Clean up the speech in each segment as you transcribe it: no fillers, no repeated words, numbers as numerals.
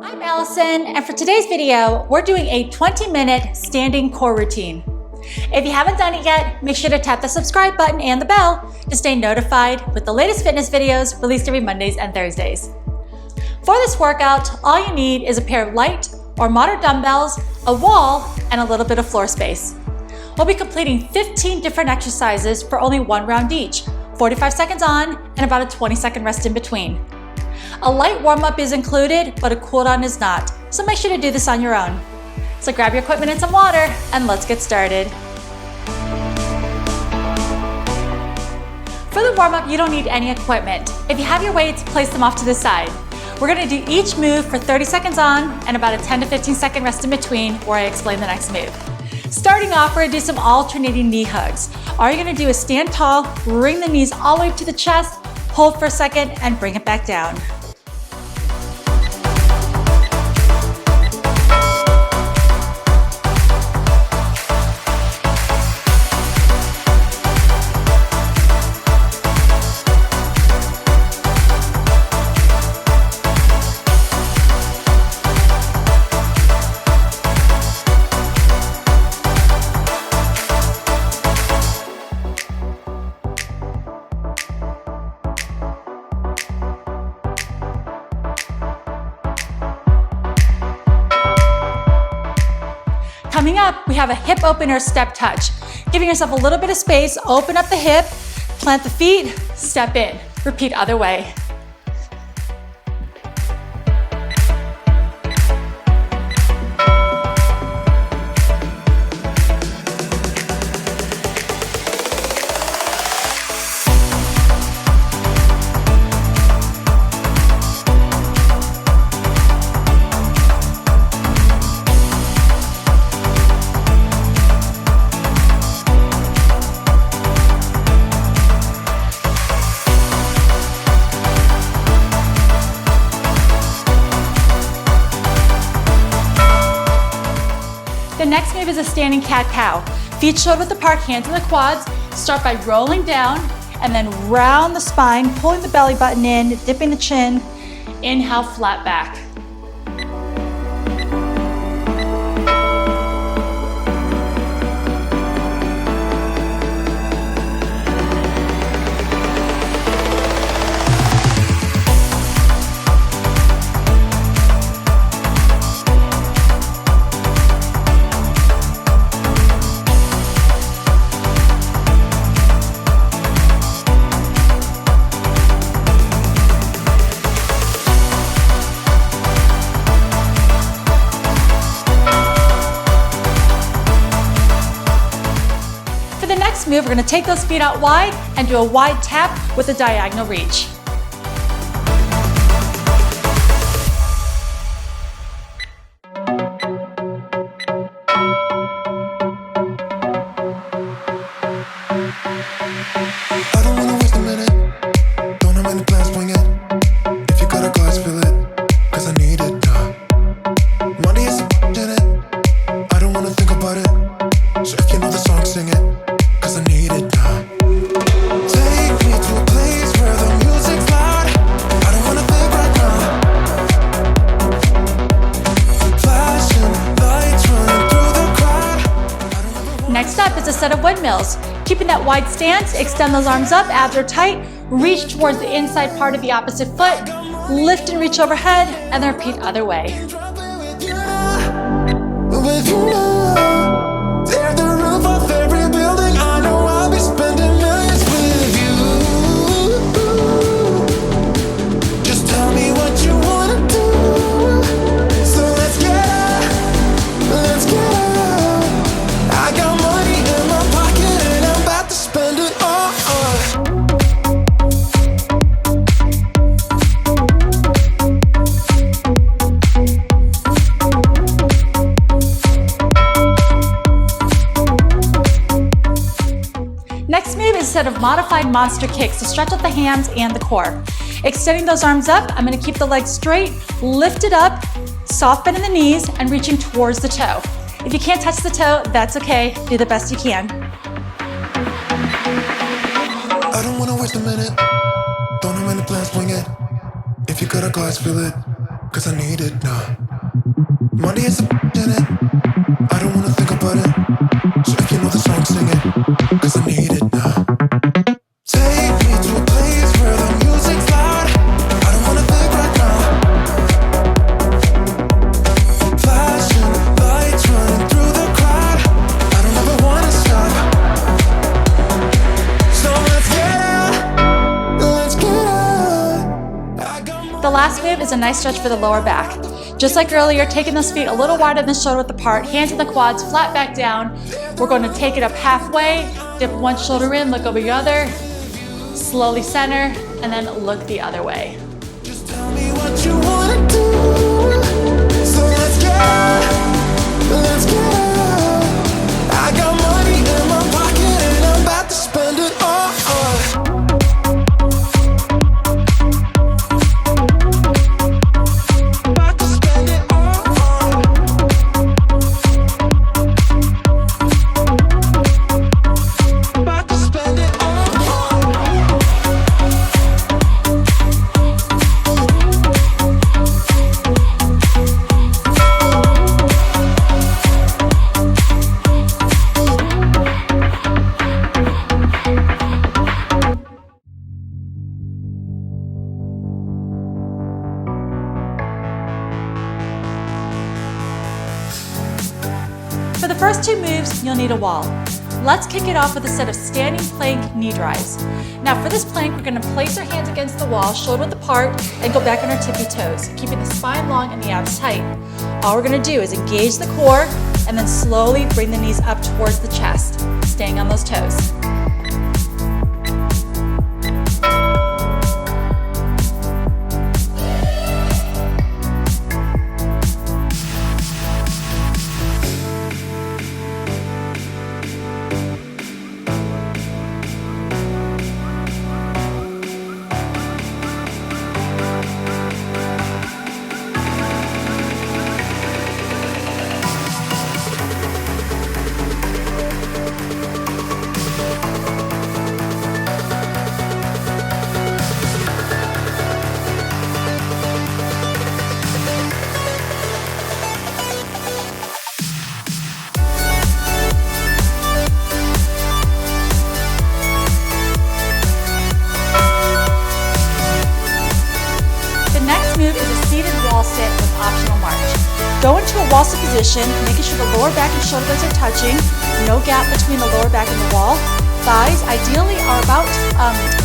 I'm Allison, and for today's video, we're doing a 20-minute standing core routine. If you haven't done it yet, make sure to tap the subscribe button and the bell to stay notified with the latest fitness videos released every Mondays and Thursdays. For this workout, all you need is a pair of light or moderate dumbbells, a wall, and a little bit of floor space. We'll be completing 15 different exercises for only one round each, 45 seconds on and about a 20-second rest in between. A light warm-up is included, but a cool down is not, so make sure to do this on your own. So grab your equipment and some water, and let's get started. For the warm-up, you don't need any equipment. If you have your weights, place them off to the side. We're gonna do each move for 30 seconds on and about a 10 to 15 second rest in between where I explain the next move. Starting off, we're gonna do some alternating knee hugs. All you're gonna do is stand tall, bring the knees all the way up to the chest, hold for a second, and bring it back down. Coming up, we have a hip opener step touch. Giving yourself a little bit of space, open up the hip, plant the feet, step in. Repeat other way. The next move is a standing cat-cow. Feet shoulder width apart, hands in the quads. Start by rolling down and then round the spine, pulling the belly button in, dipping the chin. Inhale, flat back. For the next move, we're going to take those feet out wide and do a wide tap with a diagonal reach. I don't wanna waste a minute. Don't have any plans, swing it. If you got a glass, fill it. Cause I need it, Monday is in it. I don't wanna think about it. So if you know the song, sing it. Cause I need it, Take me to a place where the music's loud. I don't wanna think right now. Flashing lights running through the crowd. Next up is a set of windmills. Keeping that wide stance, extend those arms up, abs are tight, reach towards the inside part of the opposite foot, lift and reach overhead, and then repeat other way. With you now, tear the roof off every building. I know I'll be spending millions with you. Just tell me what you wanna do. So let's get out, let's get out. I got money in my pocket and I'm about to spend it all. Next move is a set of modified monster kicks to stretch out the hands and the core. Extending those arms up, I'm gonna keep the legs straight, lift it up, soft bend in the knees, and reaching towards the toe. If you can't touch the toe, that's okay. Do the best you can. I don't wanna waste a minute. Don't have any plans, swing it. If you got a glass, fill it. cause I need it now. Money is a in it, I don't wanna think about it. So if you know the song, sing it, cause I need it now. Take me to a place where the music's loud. I don't wanna think right now. Flashing lights running through the crowd. I don't ever wanna stop. So let's get out. Let's get out. The last move is a nice stretch for the lower back. Just like earlier, taking those feet a little wider than shoulder width apart, hands in the quads, flat back down. We're going to take it up halfway, dip one shoulder in, look over your other, slowly center, and then look the other way. Just tell me what you wanna do. So let's get out. Let's get out. I got money in my pocket and I'm about to spend it all. For the first two moves, you'll need a wall. Let's kick it off with a set of standing plank knee drives. Now for this plank, we're going to place our hands against the wall, shoulder width apart, and go back on our tippy toes, keeping the spine long and the abs tight. All we're going to do is engage the core and then slowly bring the knees up towards the chest, staying on those toes. Sit with optional march. Go into a wall sit position, making sure the lower back and shoulder blades are touching, no gap between the lower back and the wall. Thighs ideally are about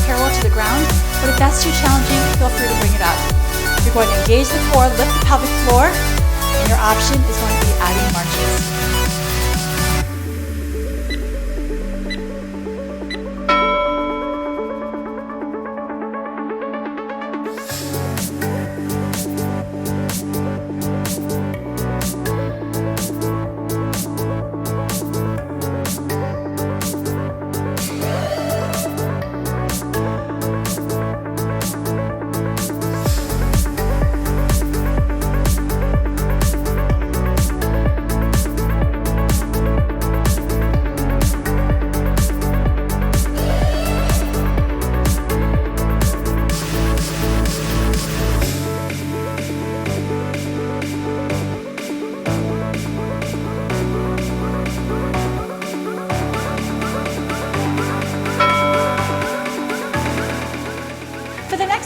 parallel to the ground, but if that's too challenging, feel free to bring it up. You're going to engage the core, lift the pelvic floor, and your option is going to be adding marches.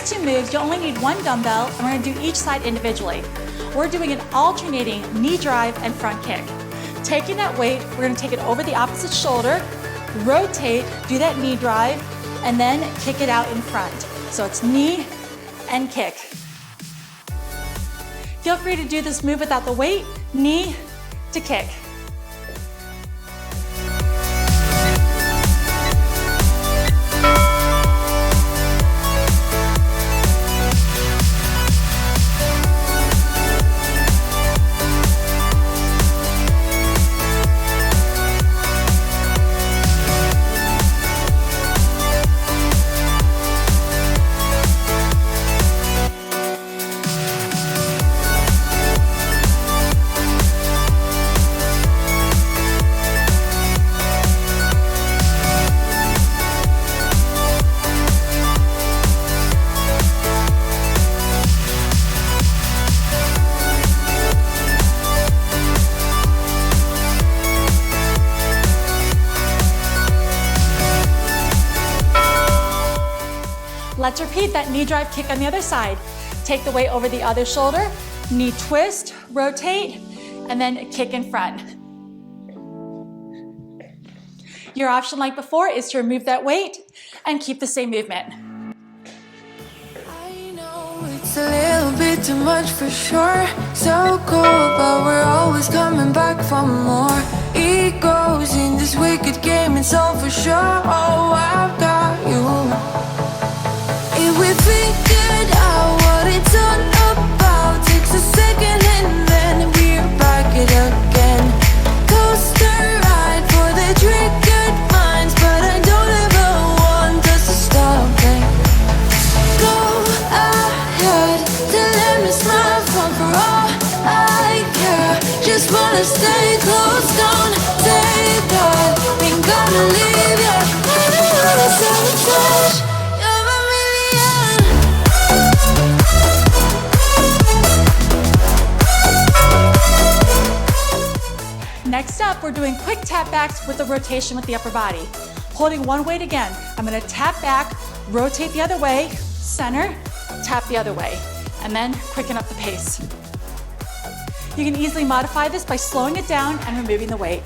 Two moves, you only need one dumbbell, and we're going to do each side individually. We're doing an alternating knee drive and front kick. Taking that weight, we're going to take it over the opposite shoulder, rotate, do that knee drive, and then kick it out in front. So it's knee and kick. Feel free to do this move without the weight, knee to kick. Let's repeat that knee drive kick on the other side. Take the weight over the other shoulder, knee twist, rotate, and then kick in front. Your option, like before, is to remove that weight and keep the same movement. I know it's a little bit too much for sure. So cold, but we're always coming back for more. Egos in this wicked game, it's all for sure. Oh, I've got you. If we figured out what it's all about, takes a second and then we're back it again. Coaster ride for the triggered minds, but I don't ever want us to stop it. Go ahead, to let me smile for all I care. Just wanna stay close, don't say that. Ain't gonna leave ya, I don't wanna sabotage. Next up, we're doing quick tap backs with a rotation with the upper body. Holding one weight again. I'm gonna tap back, rotate the other way, center, tap the other way, and then quicken up the pace. You can easily modify this by slowing it down and removing the weight.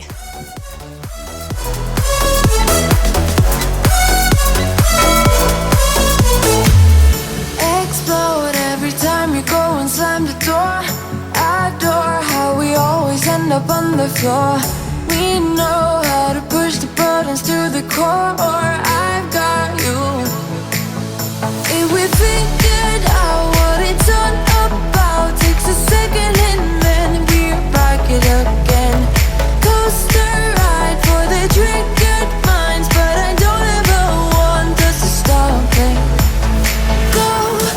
Explode every time you go and slam the door. Adore how we always end up on the floor. We know how to push the buttons to the core. I've got you. If we figured out what it's all about, takes a second and then we're back it again. Coaster ride for the triggered minds, but I don't ever want us to stop it. Go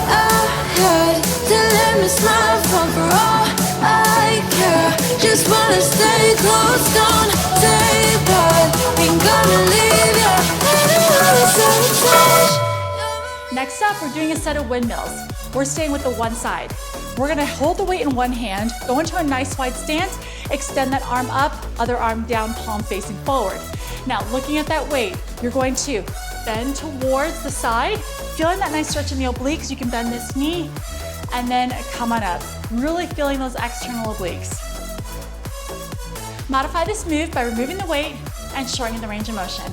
ahead, to let me smile for all I care. Just wanna stay close, don't say that. Ain't gonna leave ya, I don't wanna sabotage. Next up, we're doing a set of windmills. We're staying with the one side. We're gonna hold the weight in one hand, go into a nice wide stance, extend that arm up, other arm down, palm facing forward. Now, looking at that weight, you're going to bend towards the side, feeling that nice stretch in the obliques. You can bend this knee, and then come on up. Really feeling those external obliques. Modify this move by removing the weight and shortening the range of motion.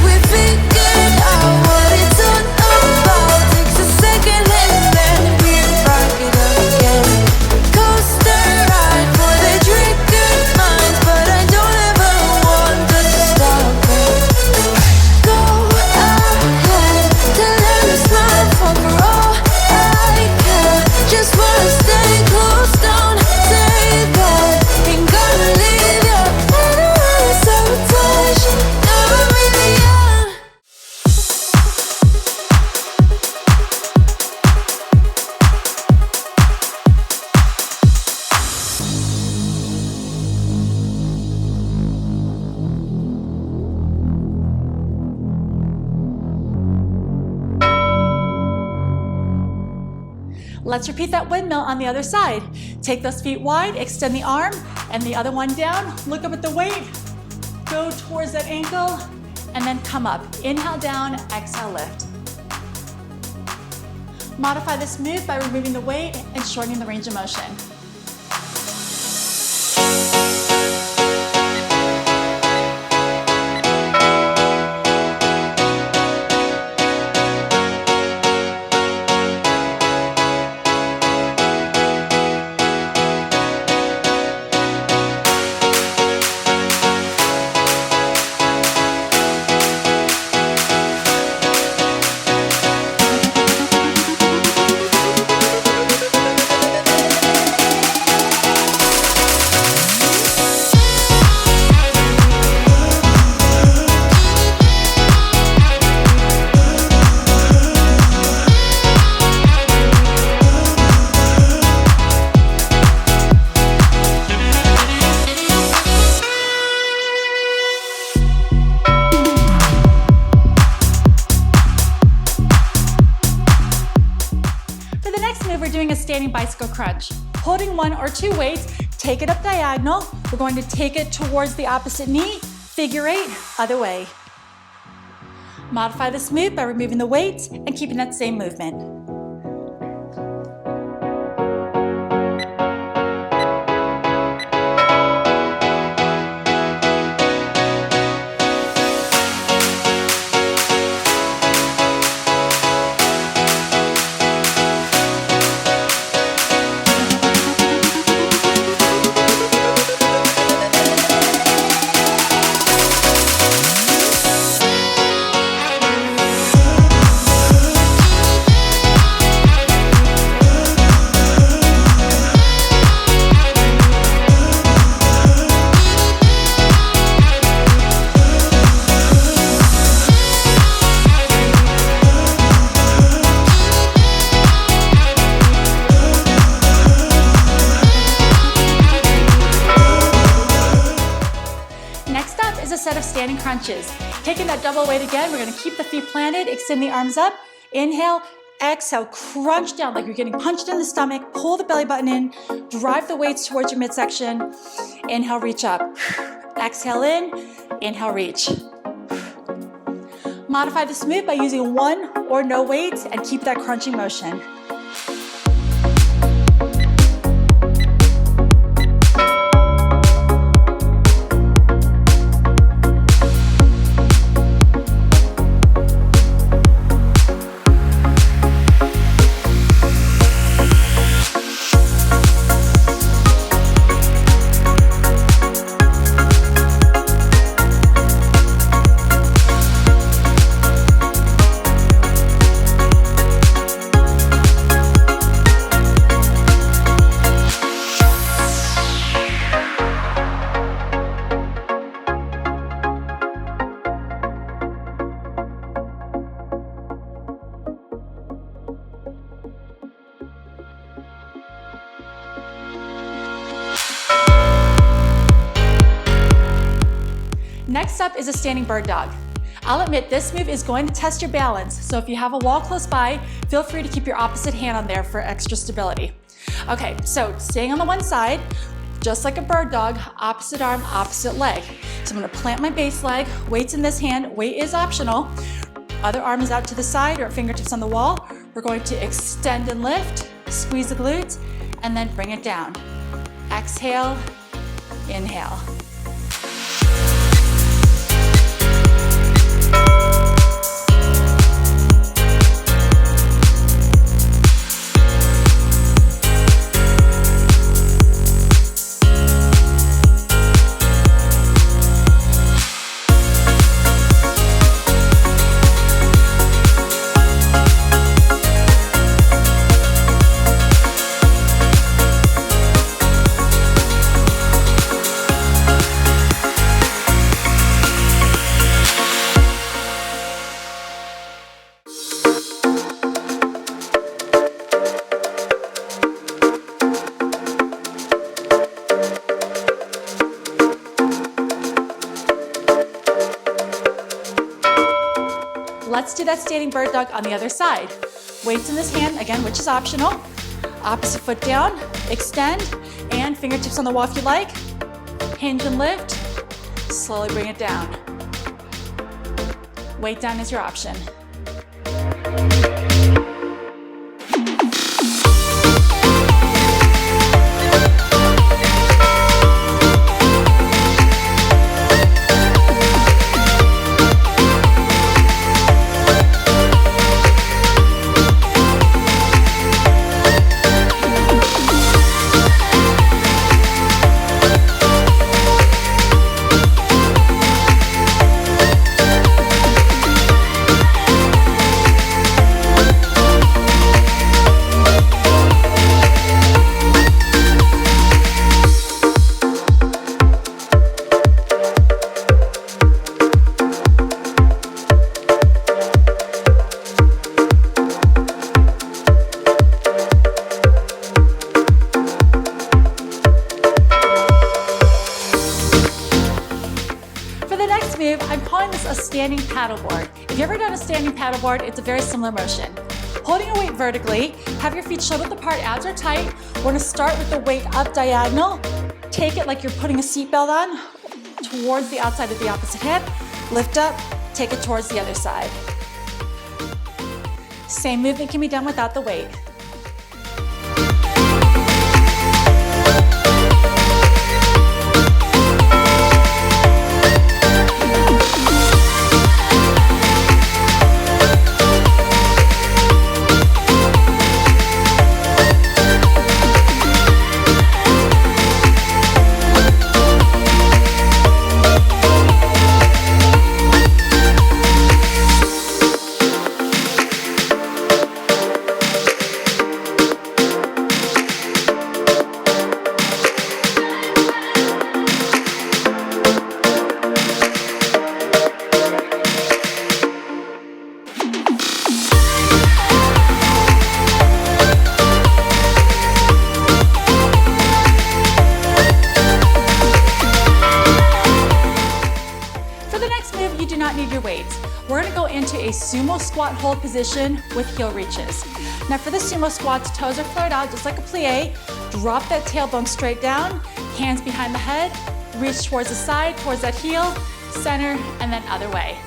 We figured out what it's all about, takes a second and then we're back it again. Coaster ride for the triggered minds, but I don't ever want us to stop it. Go ahead, to let me smile for all I care. Just wanna stay close, don't say that. Ain't gonna leave ya, I don't wanna sabotage. Never really on. Let's repeat that windmill on the other side. Take those feet wide, extend the arm, and the other one down. Look up at the weight, go towards that ankle, and then come up. Inhale down, exhale lift. Modify this move by removing the weight and shortening the range of motion. standing bicycle crunch. Holding one or two weights, take it up diagonal. We're going to take it towards the opposite knee, figure eight, other way. Modify this move by removing the weights and keeping that same movement. Set of standing crunches. Taking that double weight again, we're going to keep the feet planted, extend the arms up, inhale, exhale, crunch down like you're getting punched in the stomach, pull the belly button in, drive the weights towards your midsection, inhale, reach up, exhale in, inhale, reach. Modify this move by using one or no weights and keep that crunching motion. Next up is a standing bird dog. I'll admit this move is going to test your balance, so if you have a wall close by, feel free to keep your opposite hand on there for extra stability. Okay, so staying on the one side, just like a bird dog, opposite arm, opposite leg. So I'm gonna plant my base leg, weights in this hand, weight is optional. Other arm is out to the side or fingertips on the wall. We're going to extend and lift, squeeze the glutes, and then bring it down. Exhale, inhale. Let's do that standing bird dog on the other side. Weights in this hand, again, which is optional. Opposite foot down, extend, and fingertips on the wall if you like. Hinge and lift, slowly bring it down. Weight down is your option. I'm calling this a standing paddleboard. If you've ever done a standing paddleboard, it's a very similar motion. Holding a weight vertically, have your feet shoulder width apart, abs are tight. We're gonna start with the weight up diagonal. Take it like you're putting a seatbelt on towards the outside of the opposite hip. Lift up, take it towards the other side. Same movement can be done without the weight. We're gonna go into a sumo squat hold position with heel reaches. Now for the sumo squats, toes are flared out just like a plie. Drop that tailbone straight down, hands behind the head, reach towards the side, towards that heel, center, and then other way.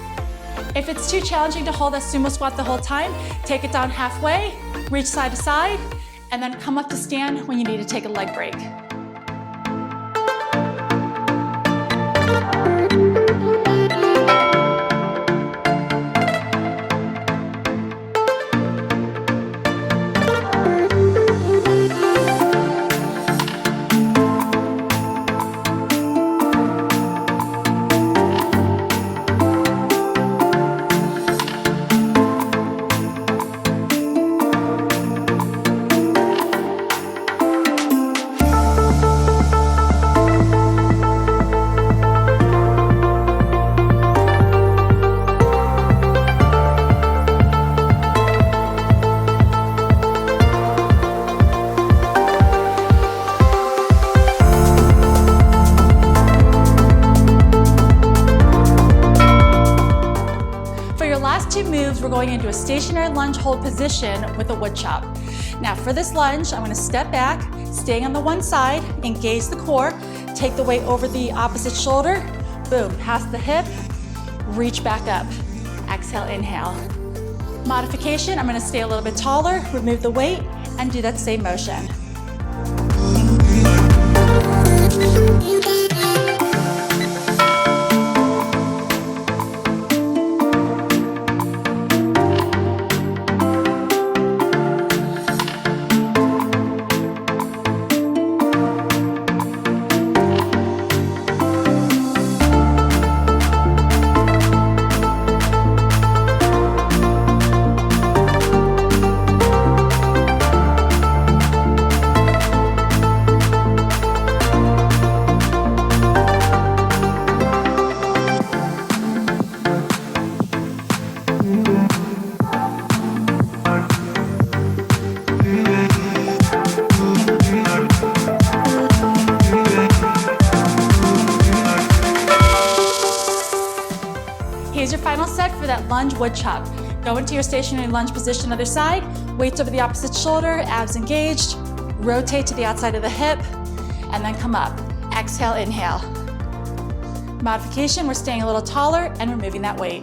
If it's too challenging to hold that sumo squat the whole time, take it down halfway, reach side to side, and then come up to stand when you need to take a leg break. We're going into a stationary lunge hold position with a wood chop. Now for this lunge, I'm going to step back, staying on the one side, engage the core, take the weight over the opposite shoulder, boom, past the hip, reach back up. Exhale, inhale. Modification, I'm going to stay a little bit taller, remove the weight, and do that same motion. Here's your final set for that lunge wood chop. Go into your stationary lunge position other side, weights over the opposite shoulder, abs engaged, rotate to the outside of the hip, and then come up. Exhale, inhale. Modification, we're staying a little taller and removing that weight.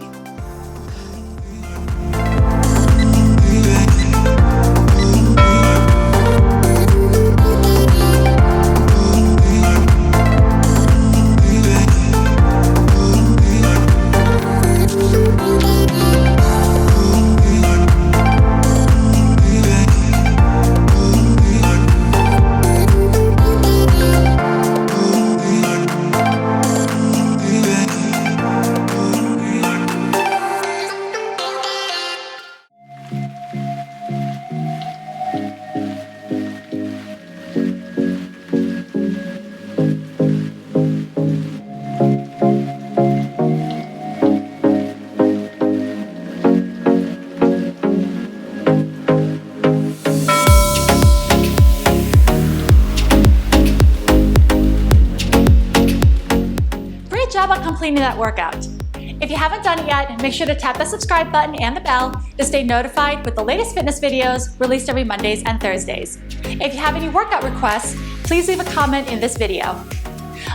Job on completing that workout. If you haven't done it yet, make sure to tap the subscribe button and the bell to stay notified with the latest fitness videos released every Mondays and Thursdays. If you have any workout requests, please leave a comment in this video.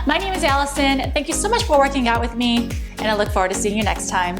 My name is Allison. Thank you so much for working out with me, and I look forward to seeing you next time.